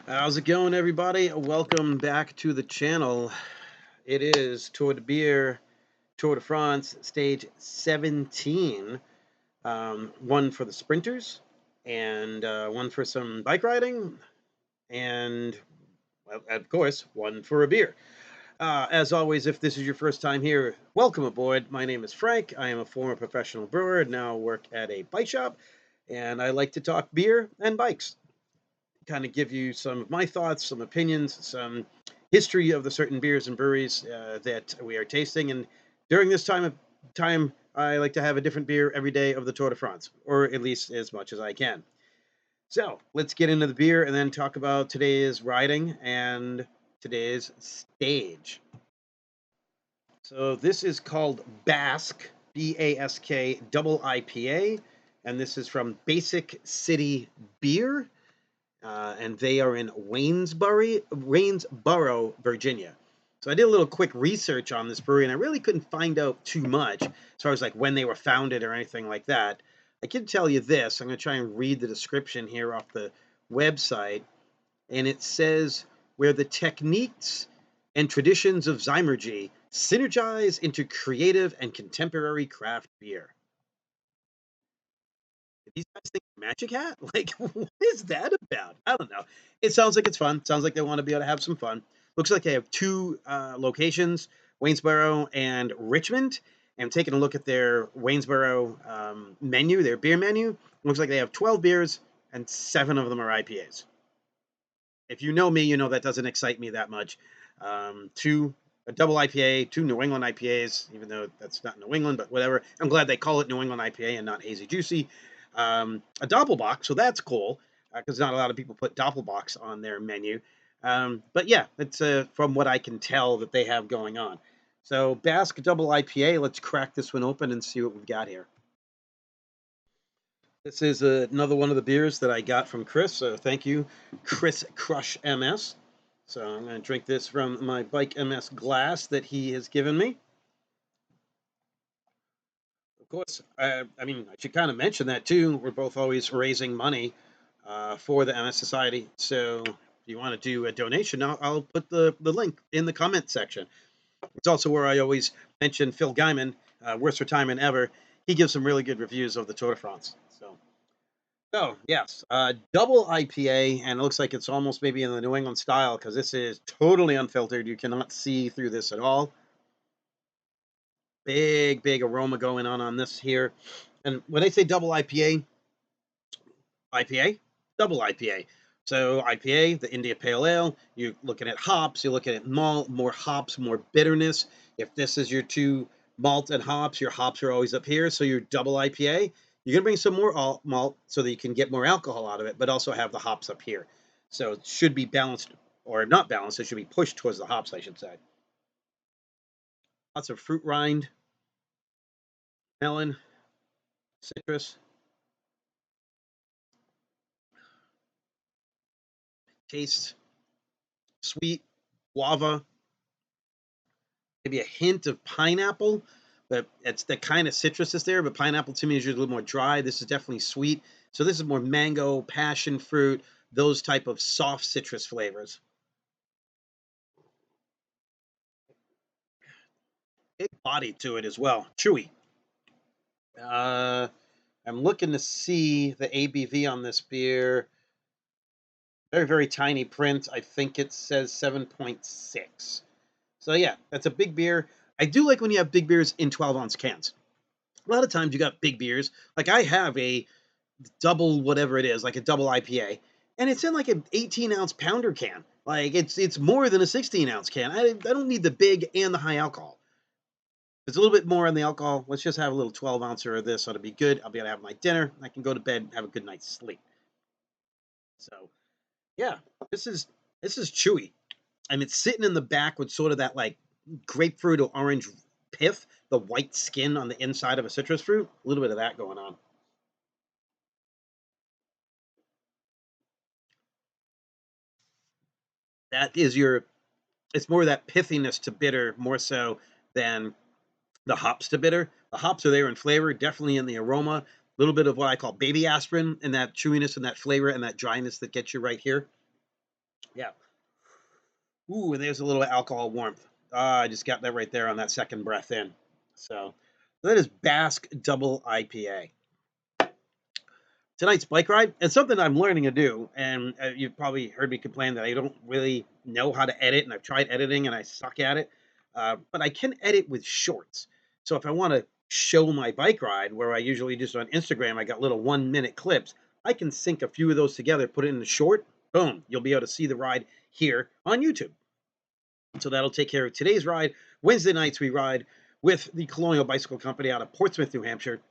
How's it going, everybody? Welcome back to the channel. It is Tour de Beer, Tour de France, stage 17. One for the sprinters, and one for some bike riding, and, well, of course, one for a beer. As always, if this is your first time here, welcome aboard. My name is Frank. I am a former professional brewer, now work at a bike shop, and I like to talk beer and bikes. Kind of give you some of my thoughts, some opinions, some history of the certain beers and breweries that we are tasting. And during this time, I like to have a different beer every day of the Tour de France, or at least as much as I can. So let's get into the beer and then talk about today's riding and today's stage. So this is called Bask, Bask double IPA, and this is from Basic City Beer, and they are in Waynesboro, Virginia. So I did a little quick research on this brewery, and I really couldn't find out too much as far as like when they were founded or anything like that. I can tell you this. I'm going to try and read the description here off the website, and it says where the techniques and traditions of Zymergy synergize into creative and contemporary craft beer. These guys think Magic Hat? Like, what is that about? I don't know. It sounds like it's fun. Sounds like they want to be able to have some fun. Looks like they have two locations, Waynesboro and Richmond. And taking a look at their Waynesboro menu, their beer menu, looks like they have 12 beers and 7 of them are IPAs. If you know me, you know that doesn't excite me that much. A double IPA, 2 New England IPAs, even though that's not New England, but whatever. I'm glad they call it New England IPA and not Hazy Juicy. A Doppelbock, so that's cool because not a lot of people put Doppelbocks on their menu. But yeah, it's from what I can tell that they have going on. So Bask Double IPA, let's crack this one open and see what we've got here. This is another one of the beers that I got from Chris, so thank you, Chris Crush MS. So I'm going to drink this from my Bike MS glass that he has given me. Of course, I mean, I should kind of mention that too. We're both always raising money for the MS Society. So if you want to do a donation, I'll put the link in the comment section. It's also where I always mention Phil Guyman, worst retirement ever. He gives some really good reviews of the Tour de France. So yes, double IPA, and it looks like it's almost maybe in the New England style because this is totally unfiltered. You cannot see through this at all. Big aroma going on this here. And when they say double IPA, double IPA. So IPA, the India Pale Ale, you're looking at hops, you're looking at malt, more hops, more bitterness. If this is your two malt and hops, your hops are always up here. So your double IPA, you're going to bring some more malt so that you can get more alcohol out of it, but also have the hops up here. So it should be balanced, or not balanced, it should be pushed towards the hops, I should say. Lots of fruit rind, melon, citrus. Taste sweet, guava, maybe a hint of pineapple, but it's the kind of citrus that's there. But pineapple to me is usually a little more dry. This is definitely sweet. So this is more mango, passion fruit, those type of soft citrus flavors. Big body to it as well, chewy. Uh, I'm looking to see the ABV on this beer. Very tiny print. I think it says 7.6. So yeah, that's a big beer. I do like when you have big beers in 12-ounce cans. A lot of times you got big beers. Like I have a double whatever it is, like a double IPA, and it's in like an 18-ounce pounder can. Like it's more than a 16-ounce can. I don't need the big and the high alcohol. If it's a little bit more on the alcohol, let's just have a little 12-ouncer of this. It'll be good. I'll be able to have my dinner. I can go to bed and have a good night's sleep. So yeah, this is chewy. And it's sitting in the back with sort of that like grapefruit or orange pith, the white skin on the inside of a citrus fruit. A little bit of that going on. That is your, it's more that pithiness to bitter more so than the hops to bitter. The hops are there in flavor, definitely in the aroma. A little bit of what I call baby aspirin and that chewiness and that flavor and that dryness that gets you right here. Yeah. Ooh, and there's a little alcohol warmth. Ah, I just got that right there on that second breath in. So that is Bask Double IPA. Tonight's bike ride, and something I'm learning to do. And you've probably heard me complain that I don't really know how to edit, and I've tried editing and I suck at it. But I can edit with shorts. So if I want to show my bike ride, where I usually just on Instagram, I got little 1 minute clips, I can sync a few of those together, put it in the short, boom, you'll be able to see the ride here on YouTube. So that'll take care of today's ride. Wednesday nights, we ride with the Colonial Bicycle Company out of Portsmouth, New Hampshire.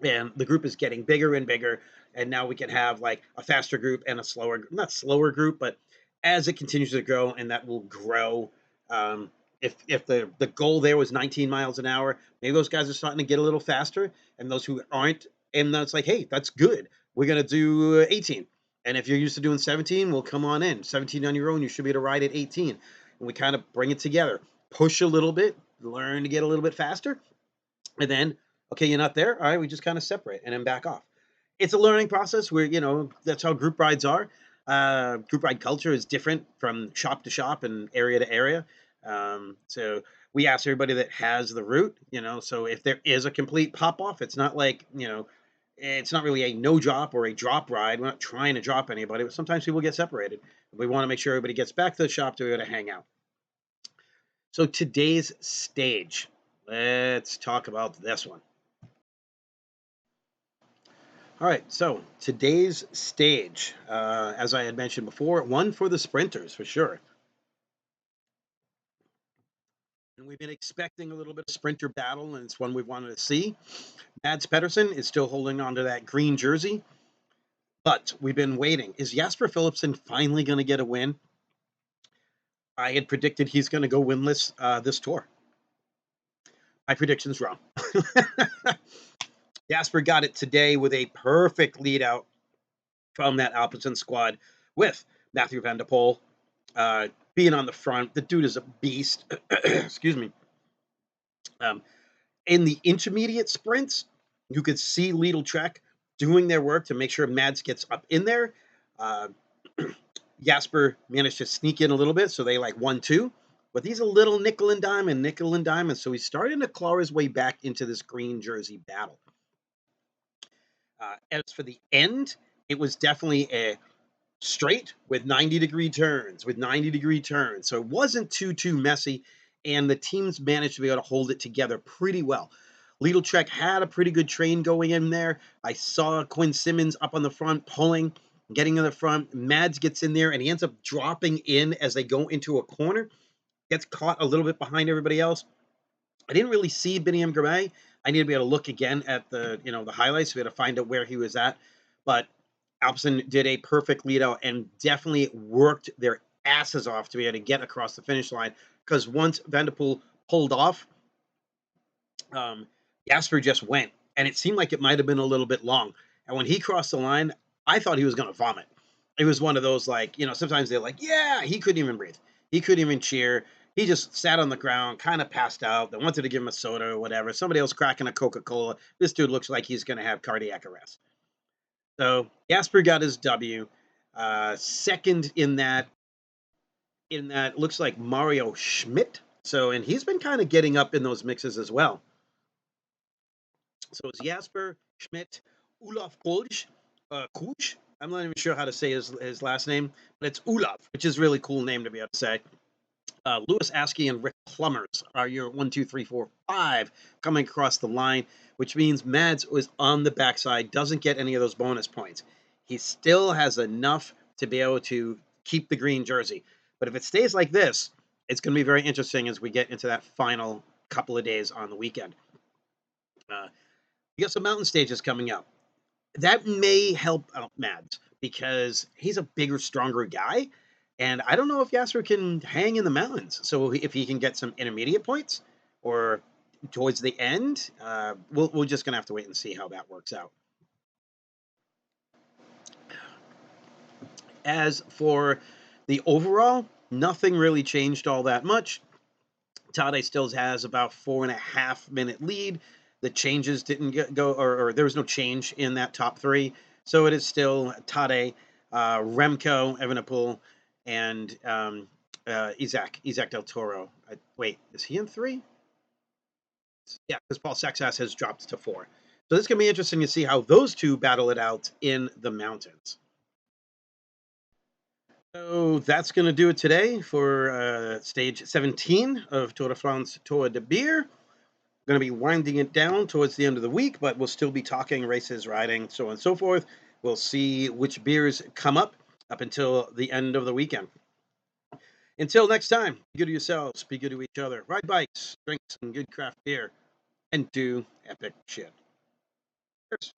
And the group is getting bigger and bigger. And now we can have like a faster group and a slower, not slower group, but as it continues to grow, and that will grow. Um, if the goal there was 19 miles an hour, maybe those guys are starting to get a little faster, and those who aren't, and it's like, hey, that's good. We're gonna do 18. And if you're used to doing 17, well, come on in. 17 on your own, you should be able to ride at 18. And we kind of bring it together, push a little bit, learn to get a little bit faster, and then, okay, you're not there. All right, we just kind of separate and then back off. It's a learning process where, that's how group rides are. Group ride culture is different from shop to shop and area to area. So we ask everybody that has the route, so if there is a complete pop off, it's not like, it's not really a no drop or a drop ride. We're not trying to drop anybody, but sometimes people get separated. We want to make sure everybody gets back to the shop to be able to hang out. So today's stage, let's talk about this one. All right, so today's stage, as I had mentioned before, one for the sprinters for sure. And we've been expecting a little bit of sprinter battle, and it's one we wanted to see. Mads Pedersen is still holding on to that green jersey, but we've been waiting. Is Jasper Philipsen finally going to get a win? I had predicted he's going to go winless this tour. My prediction's wrong. Jasper got it today with a perfect lead out from that Alpecin squad with Matthew Van der Poel being on the front. The dude is a beast. Excuse me. In the intermediate sprints, you could see Lidl Trek doing their work to make sure Mads gets up in there. Jasper managed to sneak in a little bit, so they like 1-2. But he's a little nickel and dime. So he's starting to claw his way back into this green jersey battle. As for the end, it was definitely a straight with 90-degree turns, So it wasn't too messy, and the teams managed to be able to hold it together pretty well. Lidl Trek had a pretty good train going in there. I saw Quinn Simmons up on the front pulling, getting in the front. Mads gets in there, and he ends up dropping in as they go into a corner. Gets caught a little bit behind everybody else. I didn't really see Biniam Gramay. I need to be able to look again at the highlights to be able to find out where he was at. But Alpecin did a perfect lead out and definitely worked their asses off to be able to get across the finish line. Because once Van der Poel pulled off, Jasper just went. And it seemed like it might have been a little bit long. And when he crossed the line, I thought he was going to vomit. It was one of those, like, sometimes they're like, yeah, he couldn't even breathe. He couldn't even cheer. He just sat on the ground, kind of passed out. They wanted to give him a soda or whatever. Somebody else cracking a Coca-Cola. This dude looks like he's going to have cardiac arrest. So Jasper got his W. Second in that looks like Mario Schmidt. So, and he's been kind of getting up in those mixes as well. So it's Jasper Schmidt, Olaf Kulj. I'm not even sure how to say his last name, but it's Olaf, which is a really cool name to be able to say. Lewis Askey and Rick Plumbers are your 1, 2, 3, 4, 5 coming across the line, which means Mads was on the backside, doesn't get any of those bonus points. He still has enough to be able to keep the green jersey. But if it stays like this, it's going to be very interesting as we get into that final couple of days on the weekend. You got some mountain stages coming up. That may help out Mads because he's a bigger, stronger guy. And I don't know if Jasper can hang in the mountains. So if he can get some intermediate points or towards the end, we're just going to have to wait and see how that works out. As for the overall, nothing really changed all that much. Tade still has about 4.5 minute lead. The changes didn't go, or there was no change in that top three. So it is still Tade, Remco, Evenepoel, and Isaac Del Toro. Wait, is he in 3? Yeah, because Paul Sexas has dropped to 4. So this is going to be interesting to see how those two battle it out in the mountains. So that's going to do it today for stage 17 of Tour de France Tour de Beer. Going to be winding it down towards the end of the week, but we'll still be talking races, riding, so on and so forth. We'll see which beers come up until the end of the weekend. Until next time, be good to yourselves, be good to each other, ride bikes, drink some good craft beer, and do epic shit. Cheers.